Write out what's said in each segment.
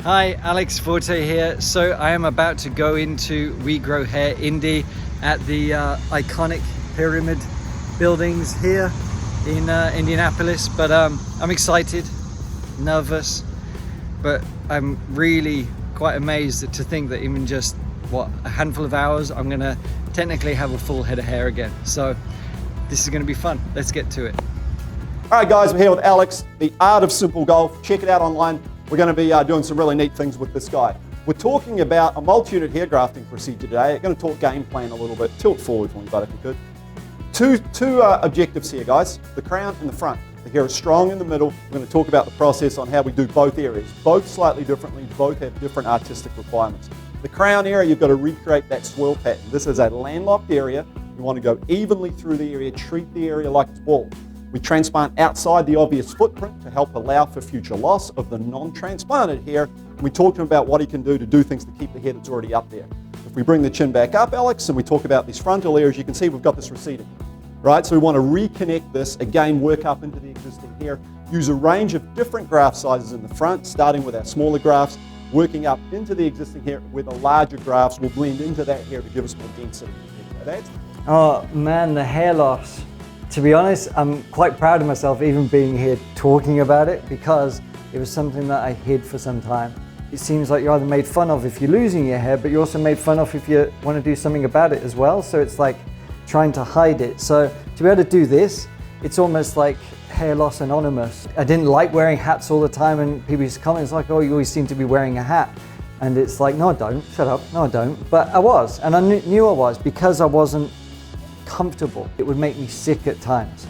Hi, Alex Fortey here. So I am about to go into We Grow Hair INDY at the iconic pyramid buildings here in Indianapolis. But I'm excited, nervous, but I'm really quite amazed to think that even just, a handful of hours, I'm gonna technically have a full head of hair again. So this is gonna be fun. Let's get to it. All right, guys, we're here with Alex, the art of simple golf. Check it out online. We're going to be doing some really neat things with this guy. We're talking about a multi-unit hair grafting procedure today. We're going to talk game plan a little bit. Tilt forward for me, bud, if you could. Two objectives here, guys. The crown and the front. The hair is strong in the middle. We're going to talk about the process on how we do both areas. Both slightly differently. Both have different artistic requirements. The crown area, you've got to recreate that swirl pattern. This is a landlocked area. You want to go evenly through the area. Treat the area like it's bald. We transplant outside the obvious footprint to help allow for future loss of the non-transplanted hair. And we talk to him about what he can do to do things to keep the hair that's already up there. If we bring the chin back up, Alex, and we talk about these frontal areas, you can see we've got this receding, right? So we want to reconnect this, again, work up into the existing hair, use a range of different graft sizes in the front, starting with our smaller grafts, working up into the existing hair, where the larger grafts will blend into that hair to give us more density. Oh man, the hair loss. To be honest, I'm quite proud of myself even being here talking about it, because it was something that I hid for some time. It seems like you're either made fun of if you're losing your hair, but you're also made fun of if you want to do something about it as well. So it's like trying to hide it. So to be able to do this, it's almost like hair loss anonymous. I didn't like wearing hats all the time, and people used to comment, it's like, oh, you always seem to be wearing a hat. And it's like, no, I don't, shut up, no, I don't. But I was, and I knew I was, because I wasn't comfortable. It would make me sick at times,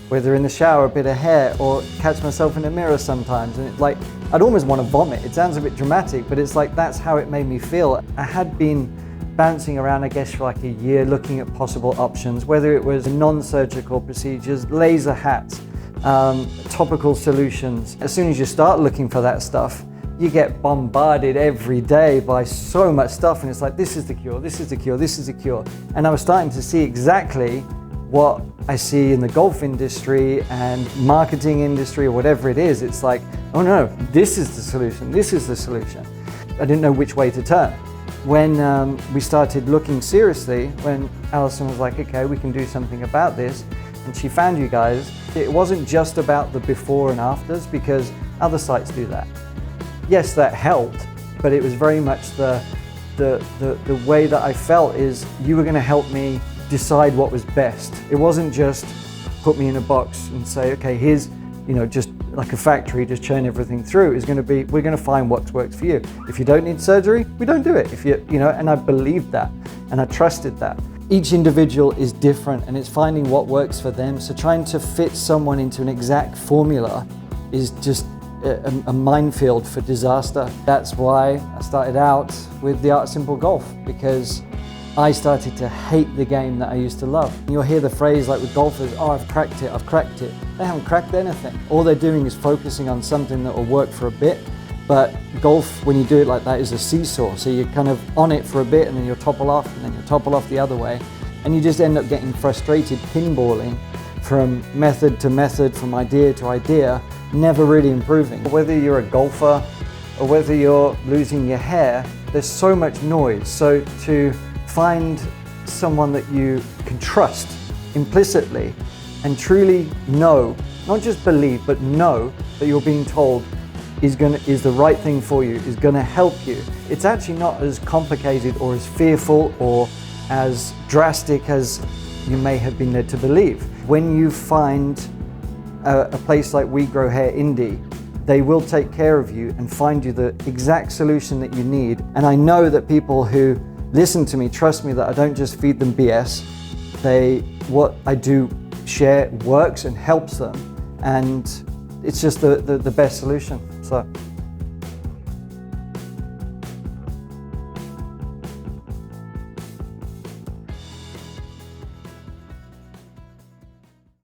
whether in the shower, a bit of hair, or catch myself in a mirror sometimes, and I'd almost want to vomit. It sounds a bit dramatic, but it's like that's how it made me feel. I had been bouncing around, I guess, for like a year, looking at possible options, whether it was non-surgical procedures, laser hats, topical solutions. As soon as you start looking for that stuff, you get bombarded every day by so much stuff, and it's like, this is the cure, this is the cure, this is the cure. And I was starting to see exactly what I see in the golf industry and marketing industry, or whatever it is. It's like, oh no, this is the solution, this is the solution. I didn't know which way to turn. When we started looking seriously, when Alison was like, okay, we can do something about this, and she found you guys, it wasn't just about the before and afters, because other sites do that. Yes, that helped, but it was very much the way that I felt is you were going to help me decide what was best. It wasn't just put me in a box and say, okay, here's, just like a factory, just churn everything through. It's going to be, we're going to find what works for you. If you don't need surgery, we don't do it. If and I believed that, and I trusted that. Each individual is different, and it's finding what works for them. So trying to fit someone into an exact formula is just a minefield for disaster. That's why I started out with the art of simple golf, because I started to hate the game that I used to love. You'll hear the phrase like with golfers, oh, I've cracked it, I've cracked it. They haven't cracked anything. All they're doing is focusing on something that will work for a bit. But golf, when you do it like that, is a seesaw. So you're kind of on it for a bit, and then you'll topple off, and then you'll topple off the other way. And you just end up getting frustrated pinballing from method to method, from idea to idea, never really improving. Whether you're a golfer or whether you're losing your hair, there's so much noise. So to find someone that you can trust implicitly and truly know, not just believe, but know that you're being told is the right thing for you, is gonna help you. It's actually not as complicated or as fearful or as drastic as you may have been led to believe. When you find a place like We Grow Hair INDY, they will take care of you and find you the exact solution that you need. And I know that people who listen to me trust me, that I don't just feed them BS. What I do share works and helps them, and it's just the best solution. So.